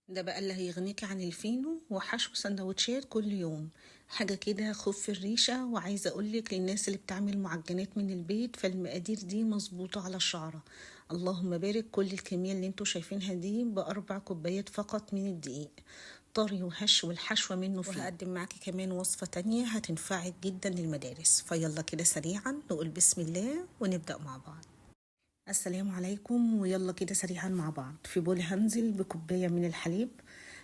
ده بقى اللي هيغنيكي عن الفينو وحشو سندوتشات كل يوم. حاجة كده خف الريشة. وعايزة أقولك للناس اللي بتعمل معجنات من البيت، فالمقادير دي مظبوطة على الشعرة. اللهم بارك. كل الكمية اللي انتوا شايفينها دي ب4 كوبايات فقط من الدقيق، طري وهش والحشوة منه فيه. وهقدم معاكي كمان وصفة تانية هتنفعك جدا للمدارس. فيلا كده سريعا نقول بسم الله ونبدأ مع بعض. السلام عليكم. ويلا كده سريعا مع بعض. في بول هنزل بكوباية من الحليب،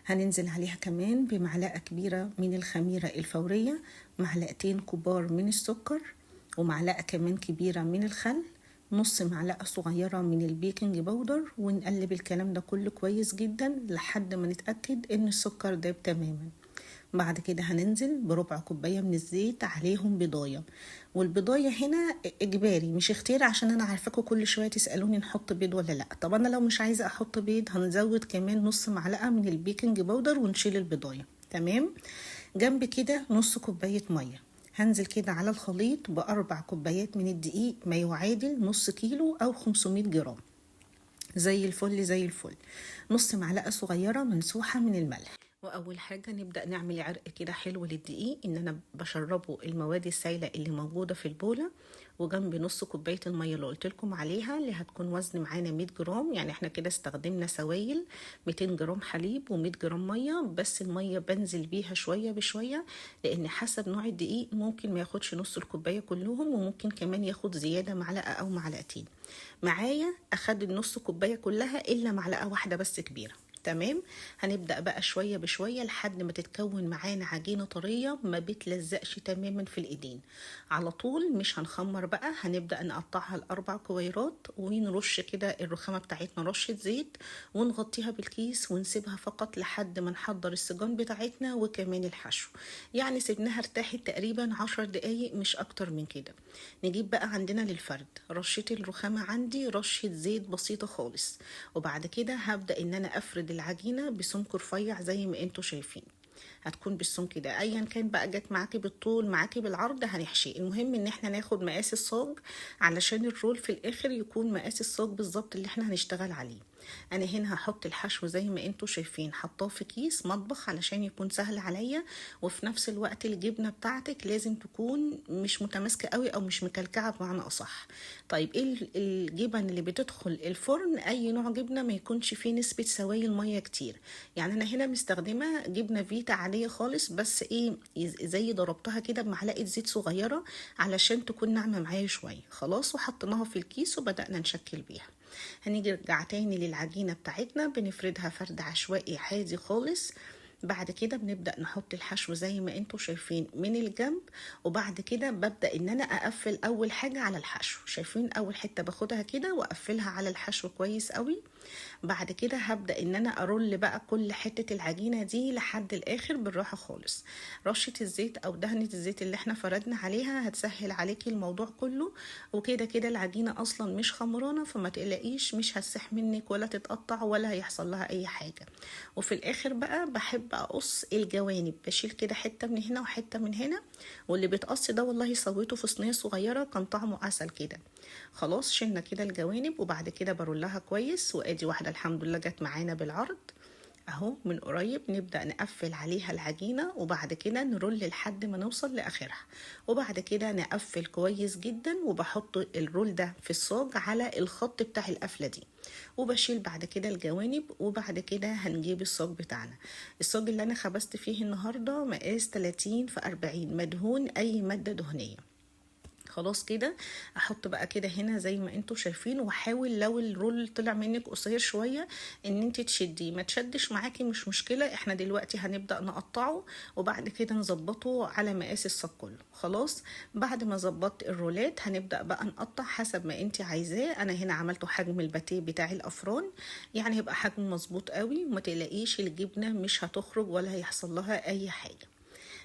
هننزل عليها كمان بمعلقة كبيرة من الخميرة الفورية، معلقتين كبار من السكر، ومعلقة كمان كبيرة من الخل، نص معلقة صغيرة من البيكنج باودر. ونقلب الكلام ده كله كويس جدا لحد ما نتأكد ان السكر داب تماما. بعد كده هننزل بربع كوباية من الزيت عليهم بيضاية. والبيضاية هنا اجباري مش اختياري، عشان انا عارفاكم كل شوية تسألوني نحط بيض ولا لا. طب انا لو مش عايزة احط بيض هنزود كمان نص معلقة من البيكنج باودر ونشيل البيضاية. تمام. جنب كده نص كوباية مية. هنزل كده على الخليط ب4 كوبايات من الدقيق، ما يعادل نص كيلو او 500 جرام. زي الفل زي الفل. نص معلقة صغيرة منسوحة من الملح. واول حاجه نبدا نعمل عرق كده حلو للدقيق، ان انا بشربه المواد السائله اللي موجوده في البوله. وجنب نص كوبايه الميه اللي قلت لكم عليها، اللي هتكون وزن معانا 100 جرام. يعني احنا كده استخدمنا سوائل 200 جرام حليب و100 جرام ميه. بس الميه بنزل بيها شويه بشويه، لان حسب نوع الدقيق ممكن ما ياخدش نص الكوبايه كلهم، وممكن كمان ياخد زياده معلقه او معلقتين. معايا اخد النص كوبايه كلها الا معلقه واحده بس كبيره. تمام. هنبدأ بقى شوية بشوية لحد ما تتكون معانا عجينة طرية ما بتلزقش تماما في الإيدين. على طول مش هنخمر بقى، هنبدأ نقطعها ل4 كويرات ونرش كده الرخامة بتاعتنا رشة زيت، ونغطيها بالكيس ونسيبها فقط لحد ما نحضر السجان بتاعتنا وكمان الحشو. يعني سيبناها ارتاحت تقريبا 10 دقايق مش أكتر من كده. نجيب بقى عندنا للفرد رشة الرخامة، عندي رشة زيت بسيطة خالص. وبعد كده هبدأ ان انا افرد العجينة بسمك رفيع زي ما انتوا شايفين. هتكون بالسمك ده، ايا كان بقى جت معاكي بالطول معاكي بالعرض هنحشي. المهم ان احنا ناخد مقاس الصاج علشان الرول في الاخر يكون مقاس الصاج بالظبط اللي احنا هنشتغل عليه. انا هنا هحط الحشو زي ما انتوا شايفين، حطاه في كيس مطبخ علشان يكون سهل عليا. وفي نفس الوقت الجبنة بتاعتك لازم تكون مش متماسكة قوي او مش مكلكعة بمعنى اصح. طيب ايه الجبن اللي بتدخل الفرن؟ اي نوع جبنة ما يكونش فيه نسبة سوائل مية كتير. يعني انا هنا مستخدمة جبنة فيتا عادية خالص، بس ايه زي ضربتها كده بمعلقة زيت صغيرة علشان تكون ناعمة معايا شوية. خلاص وحطيناها في الكيس وبدأنا نشكل بيها. هنيجي نرجع تاني للعجينة بتاعتنا، بنفردها فرد عشوائي عادي خالص. بعد كده بنبدأ نحط الحشو زي ما انتوا شايفين من الجنب. وبعد كده ببدأ ان انا اقفل اول حاجة على الحشو. شايفين اول حتة باخدها كده واقفلها على الحشو كويس قوي. بعد كده هبدأ ان انا ارول بقى كل حتة العجينة دي لحد الاخر بالراحة خالص. رشة الزيت او دهنة الزيت اللي احنا فردنا عليها هتسهل عليكي الموضوع كله. وكده كده العجينة اصلا مش خمرانة، فما تقلقيش مش هتسح منك ولا تتقطع ولا هيحصل لها اي حاجة. وفي الاخر بقى بحب اقص الجوانب، بشيل كده حتة من هنا وحتة من هنا. واللي بيتقص ده والله سويته في صينية صغيرة كان طعمه عسل كده. خلاص شلنا كده الجوانب، وبعد كده برولها كويس. وادي واحدة الحمد لله جت معانا بالعرض اهو من قريب. نبدأ نقفل عليها العجينة وبعد كده نرول لحد ما نوصل لاخرها. وبعد كده نقفل كويس جدا، وبحط الرول ده في الصاج على الخط بتاع القفلة دي. وبشيل بعد كده الجوانب. وبعد كده هنجيب الصاج بتاعنا. الصاج اللي انا خبزت فيه النهاردة مقاس 30 في 40، مدهون اي مادة دهنية. خلاص كده. احط بقى كده هنا زي ما انتوا شايفين، واحاول لو الرول طلع منك قصير شوية ان انت تشديه. ما تشدش معاكي مش مشكلة، احنا دلوقتي هنبدأ نقطعه وبعد كده نظبطه على مقاس الصاج كله. خلاص. بعد ما ظبطت الرولات هنبدأ بقى نقطع حسب ما انت عايزاه. انا هنا عملته حجم الباتيه بتاع الافران، يعني هيبقى حجم مظبوط قوي. وما تقلقيش الجبنة مش هتخرج ولا هيحصل لها اي حاجة.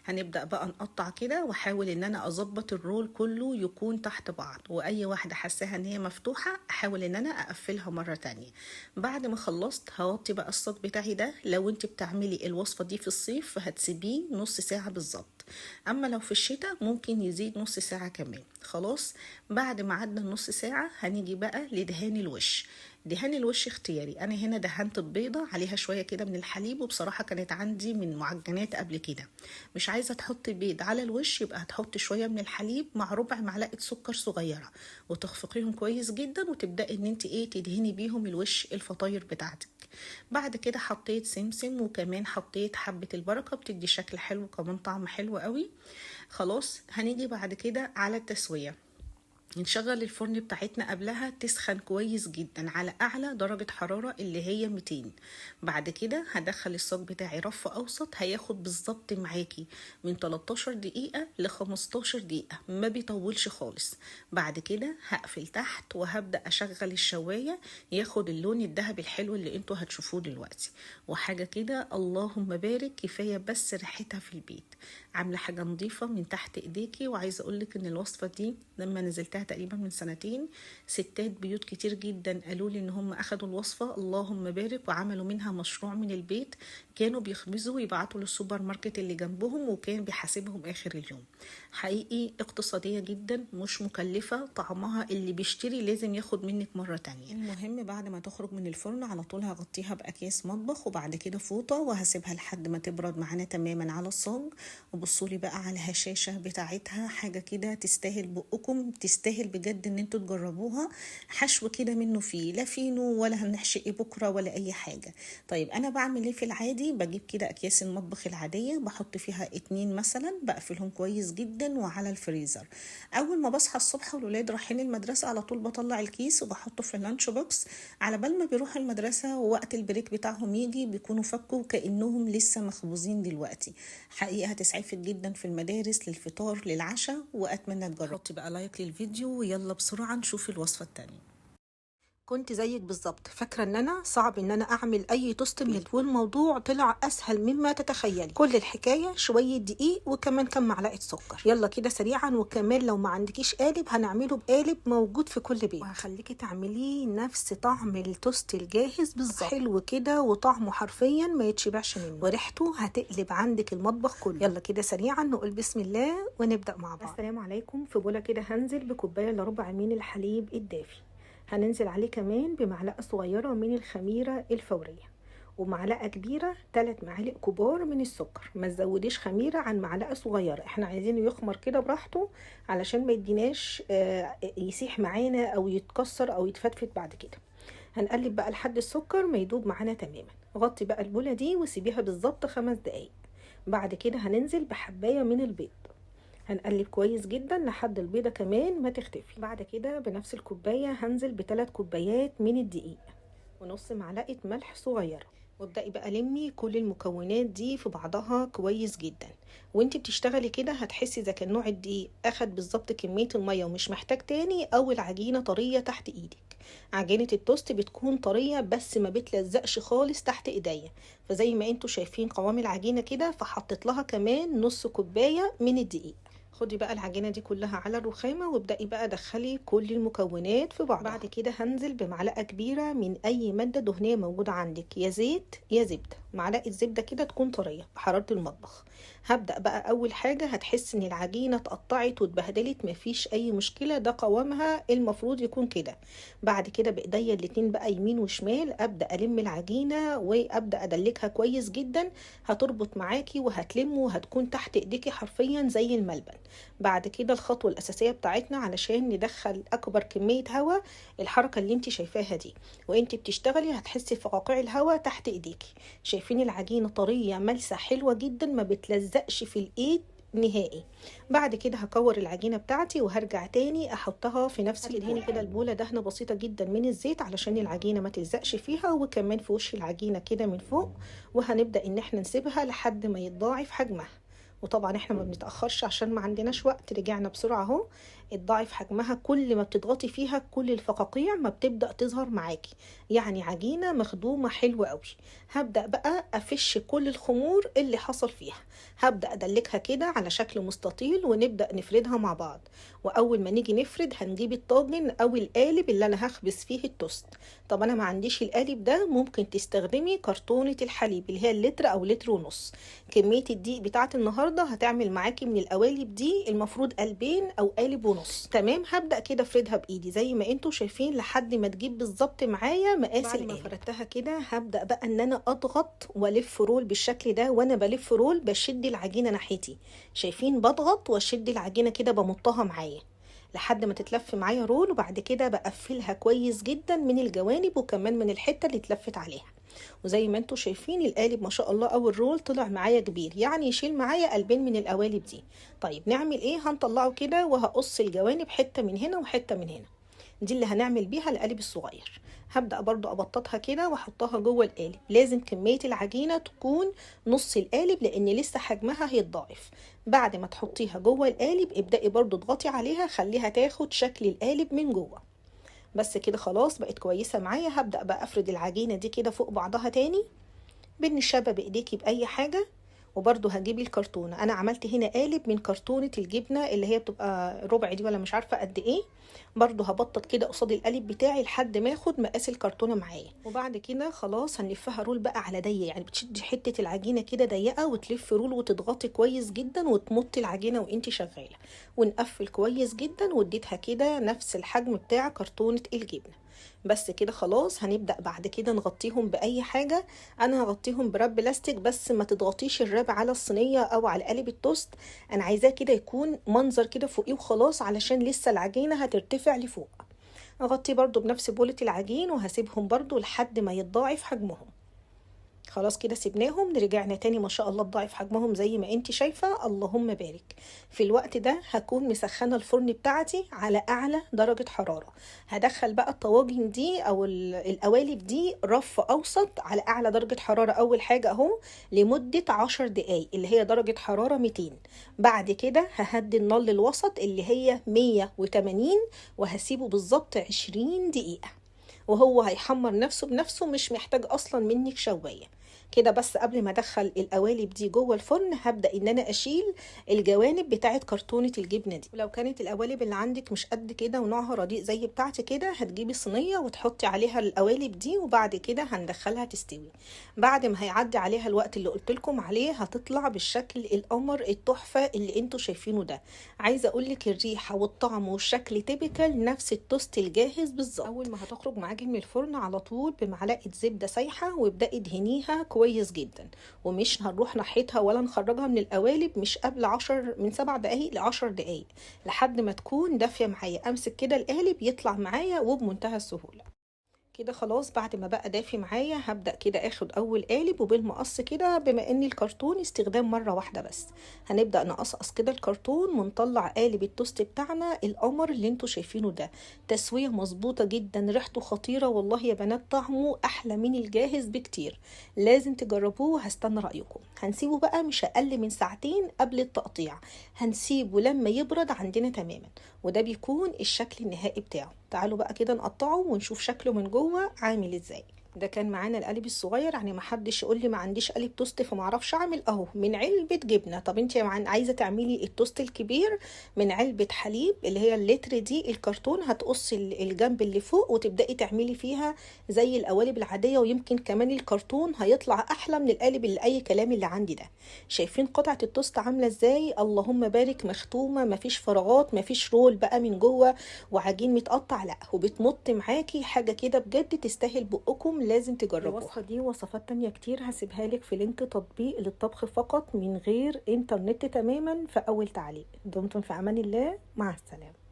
هنبدأ بقى نقطع كده، واحاول ان انا اظبط الرول كله يكون تحت بعض. واي واحدة حاساها ان هي مفتوحة احاول ان انا اقفلها مرة تانية. بعد ما خلصت هوطي بقى الصاج بتاعي ده. لو انت بتعملي الوصفة دي في الصيف فهتسيبيه نص ساعة بالظبط، اما لو في الشتاء ممكن يزيد نص ساعة كمان. خلاص. بعد ما عدنا النص ساعة هنيجي بقى لدهان الوش. دهان الوش اختياري. انا هنا دهنت البيضه عليها شويه كده من الحليب، وبصراحه كانت عندي من معجنات قبل كده. مش عايزه تحطي بيض على الوش يبقى هتحطي شويه من الحليب مع ربع معلقه سكر صغيره، وتخفقيهم كويس جدا، وتبداي ان انت تدهني بيهم الوش الفطاير بتاعتك. بعد كده حطيت سمسم، وكمان حطيت حبه البركه بتدي شكل حلو وكمان طعم حلو قوي. خلاص هنيجي بعد كده على التسويه. نشغل الفرن بتاعتنا قبلها تسخن كويس جدا على اعلى درجة حرارة اللي هي 200. بعد كده هدخل الصاج بتاعي رف اوسط، هياخد بالظبط معاكي من 13 دقيقة ل 15 دقيقة، ما بيطولش خالص. بعد كده هقفل تحت وهبدأ اشغل الشواية ياخد اللون الذهبي الحلو اللي انتوا هتشوفوه دلوقتي. وحاجة كده اللهم بارك، كفاية بس ريحتها في البيت. عاملة حاجة نظيفة من تحت ايديكي. وعايزة اقولك ان الوصفة دي لما نزلتها تقريبا من سنتين، ستات بيوت كتير جدا قالوا لي ان هم اخدوا الوصفة اللهم بارك وعملوا منها مشروع من البيت. كانوا بيخبزوا ويبعتوا للسوبر ماركت اللي جنبهم، وكان بيحاسبهم اخر اليوم. حقيقي اقتصادية جدا، مش مكلفة، طعمها اللي بيشتري لازم ياخد منك مرة تانية. المهم بعد ما تخرج من الفرن على طول هغطيها باكياس مطبخ، وبعد كده فوطة، وهسيبها لحد ما تبرد معانا تماما على الصاج. وبصولي بقى على الهشاشة بتاعتها، حاجة كده تستاهل بقكم، تستاهل بجد ان انتوا تجربوها. حشو كده منه فيه، لا فينو ولا هنحشي بكرة ولا اي حاجة. طيب انا بعمل ايه في العادي؟ بجيب كده اكياس المطبخ العادية، بحط فيها 2 مثلا، بقفلهم كويس جدا وعلى الفريزر. اول ما بصحى الصبح والولاد رايحين المدرسة على طول بطلع الكيس وبحطه في اللانش بوكس. على بال ما بيروحوا المدرسة ووقت البريك بتاعهم يجي بيكونوا فكوا كأنهم لسه مخبوزين دلوقتي. حقيقة هتسعفك جدا في المدارس، للفطار، للعشاء، واتمنى تجربوا. حطي بقى لايك للفيديو، ويلا بسرعة نشوف الوصفة التانية. كنت زيك بالظبط فاكره ان انا صعب ان انا اعمل اي توست من والموضوع طلع اسهل مما تتخيلي. كل الحكايه شويه دقيق وكمان كم معلقه سكر. يلا كده سريعا، وكمان لو ما عندكيش قالب هنعمله بقالب موجود في كل بيت، وهخليكي تعمليه نفس طعم التوست الجاهز بالظبط. حلو كده وطعمه حرفيا ما يتشبعش منه، وريحته هتقلب عندك المطبخ كله. يلا كده سريعا نقول بسم الله ونبدا مع بعض. السلام عليكم. في بوله كده هنزل بكوبايه الا ربع من الحليب الدافي، هننزل عليه كمان بمعلقة صغيرة من الخميرة الفورية، ومعلقة كبيرة 3 معالق كبار من السكر. ما تزوديش خميرة عن معلقة صغيرة، احنا عايزينه يخمر كده براحته علشان ما يديناش يسيح معانا او يتكسر او يتفتفت بعد كده. هنقلب بقى لحد السكر ما يدوب معانا تماما. غطي بقى البولة دي وسيبيها بالظبط 5 دقايق. بعد كده هننزل بحباية من البيض، هنقلب كويس جدا لحد البيضة كمان ما تختفي. بعد كده بنفس الكوباية هنزل ب3 كوبايات من الدقيق ونص معلقة ملح صغيرة. وابدأي بقى لمي كل المكونات دي في بعضها كويس جدا. وانتي بتشتغلي كده هتحسي اذا كان نوع الدقيق اخد بالظبط كمية المية ومش محتاج تاني، او العجينة طرية تحت ايدك. عجينة التوست بتكون طرية بس ما بتلزقش خالص تحت ايديا، فزي ما انتوا شايفين قوام العجينة كده، فحطيت لها كمان نص كوباية من الدقيق. خدي بقى العجينه دي كلها على الرخامه وابدأي بقى دخلي كل المكونات في بعضها. بعد كده هنزل بمعلقه كبيره من اي ماده دهنيه موجوده عندك، يا زيت يا زبده. معلقه زبده كده تكون طريه بحراره المطبخ. هبدأ بقى اول حاجه هتحس ان العجينه اتقطعت واتبهدلت، مفيش اي مشكله، ده قوامها المفروض يكون كده. بعد كده بايديا الاتنين بقى يمين وشمال ابدأ الم العجينه وابدأ ادلكها كويس جدا. هتربط معاكي وهتلم وهتكون تحت ايديكي حرفيا زي الملبن. بعد كده الخطوة الأساسية بتاعتنا علشان ندخل أكبر كمية هواء، الحركة اللي انت شايفاها دي، وانت بتشتغلي هتحسي في قاقع الهواء تحت ايديكي. شايفين العجينة طرية ملسة حلوة جدا، ما بتلزقش في الايد نهائي. بعد كده هكور العجينه بتاعتي وهرجع تاني احطها في نفس الدهن كده البوله دهنه بسيطه جدا من الزيت علشان العجينه ما تلزقش فيها، وكمان في وش العجينه كده من فوق. وهنبدا ان احنا نسيبها لحد ما يتضاعف حجمها. وطبعا احنا ما بنتاخرش عشان ما عندناش وقت، رجعنا بسرعه اهو. الضعف حجمها كل ما بتضغطي فيها كل الفقاقيع ما بتبدا تظهر معاكي، يعني عجينه مخدومه حلوه قوي. هبدا بقى افش كل الخمور اللي حصل فيها، هبدا ادلكها كده على شكل مستطيل ونبدا نفردها مع بعض. واول ما نيجي نفرد هنجيب الطاجن او القالب اللي انا هخبز فيه التوست. طب انا ما عنديش القالب ده، ممكن تستخدمي كرتونه الحليب اللي هي اللتر او لتر ونص. كميه الدقيق بتاعت النهارده هتعمل معاكي من القوالب دي المفروض قلبين او قالب ونص. ونص. تمام، هبدأ كده افردها بايدي زي ما انتوا شايفين لحد ما تجيب بالظبط معايا مقاس بعد القالب. ما فردتها كده هبدأ بقى ان انا اضغط والف رول بالشكل ده، وانا بلف رول بشد العجينة ناحيتي. شايفين؟ بضغط واشد العجينة كده بمطها معايا لحد ما تتلف معايا رول، وبعد كده بقفلها كويس جدا من الجوانب وكمان من الحتة اللي اتلفت عليها. وزي ما انتوا شايفين القالب ما شاء الله او الرول طلع معايا كبير، يعني يشيل معايا قلبين من القوالب دي. طيب نعمل ايه؟ هنطلعه كده وهقص الجوانب حتة من هنا وحتة من هنا، دي اللي هنعمل بيها القالب الصغير. هبدأ برضو ابططها كده واحطها جوه القالب. لازم كمية العجينة تكون نص القالب لان لسه حجمها هيتضاعف. بعد ما تحطيها جوه القالب ابدأي برضو اضغطي عليها، خليها تاخد شكل القالب من جوه. بس كده خلاص بقت كويسة معايا. هبدأ بقى افرد العجينة دي كده فوق بعضها تاني بالنشابة بايديكي باي حاجة. وبرده هجيب الكرتونة. انا عملت هنا قالب من كرتونة الجبنة اللي هي بتبقى ربع دي ولا مش عارفة قد ايه. برده هبطط كده قصاد القالب بتاعي لحد ما اخد مقاس الكرتونة معايا. وبعد كده خلاص هنلفها رول بقى على ضيق، يعني بتشدي حتة العجينة كده ضيقة وتلف رول وتضغطي كويس جدا وتمطي العجينة وانتي شغالة، ونقفل كويس جدا. واديتها كده نفس الحجم بتاع كرتونة الجبنة. بس كده خلاص هنبدأ بعد كده نغطيهم بأي حاجة. أنا هغطيهم براب بلاستيك، بس ما تضغطيش الراب على الصينية أو على قالب التوست. أنا عايزاه كده يكون منظر كده فوقيه وخلاص، علشان لسه العجينة هترتفع لفوق. أغطيه برضو بنفس بولة العجين وهسيبهم برضو لحد ما يتضاعف حجمهم. خلاص كده سيبناهم، رجعنا تاني ما شاء الله اتضاعف حجمهم زي ما انت شايفة، اللهم بارك. في الوقت ده هكون مسخنة الفرن بتاعتي على اعلى درجة حرارة. هدخل بقى الطواجن دي او القوالب دي رف اوسط على اعلى درجة حرارة اول حاجة اهو لمدة 10 دقايق اللي هي درجة حرارة 200. بعد كده ههدي النار للوسط اللي هي 180 وهسيبه بالظبط 20 دقيقة، وهو هيحمر نفسه بنفسه، مش محتاج اصلا منك شوايه. كده بس قبل ما ادخل القوالب دي جوه الفرن هبدا ان انا اشيل الجوانب بتاعه كرتونه الجبنه دي. ولو كانت القوالب اللي عندك مش قد كده ونوعها رديء زي بتاعتي كده، هتجيبي صينيه وتحطي عليها القوالب دي وبعد كده هندخلها تستوي. بعد ما هيعدي عليها الوقت اللي قلت لكم عليه هتطلع بالشكل القمر التحفه اللي انتوا شايفينه ده. عايزه اقول لك الريحه والطعم والشكل تيبيكال نفس التوست الجاهز بالظبط. اول ما هتخرج معاكي من الفرن على طول بمعلقه زبده سايحه وابدأي ادهنيها كويس جدا، ومش هنروح ناحيتها ولا نخرجها من القوالب مش قبل من 7 دقايق ل10 دقايق لحد ما تكون دافيه معايا. امسك كده القالب يطلع معايا وبمنتهى السهوله. كده خلاص بعد ما بقى دافي معايا هبدأ كده اخد اول قالب وبالمقص كده، بما ان الكرتون استخدام مرة واحدة بس هنبدأ نقصقص كده الكرتون ونطلع قالب التوست بتاعنا القمر اللي انتوا شايفينه ده. تسوية مظبوطة جدا، ريحته خطيرة والله يا بنات، طعمه احلى من الجاهز بكتير. لازم تجربوه وهستنى رأيكم. هنسيبه بقى مش اقل من ساعتين قبل التقطيع، هنسيبه لما يبرد عندنا تماما، وده بيكون الشكل النهائي بتاعه. تعالوا بقى كده نقطعه ونشوف شكله من جوه عامل ازاي. ده كان معانا القالب الصغير، يعني ما حدش يقول لي ما عنديش قالب توست فما اعرفش اعمل، اهو من علبه جبنه. طب انت عايزه تعملي التوست الكبير من علبه حليب اللي هي اللتر دي الكرتون، هتقصي الجنب اللي فوق وتبداي تعملي فيها زي القوالب العاديه، ويمكن كمان الكرتون هيطلع احلى من القالب اللي اي كلام اللي عندي ده. شايفين قطعه التوست عامله ازاي؟ اللهم بارك، مختومه، مفيش فراغات، مفيش رول بقى من جوه وعجين متقطع، لا وبتمط معاكي حاجه كده بجد تستاهل بقكم، لازم تجربوها. الوصفه دي وصفات تانية كتير هسيبها لك في لينك تطبيق للطبخ فقط من غير انترنت تماما في اول تعليق. دمتم في امان الله، مع السلامه.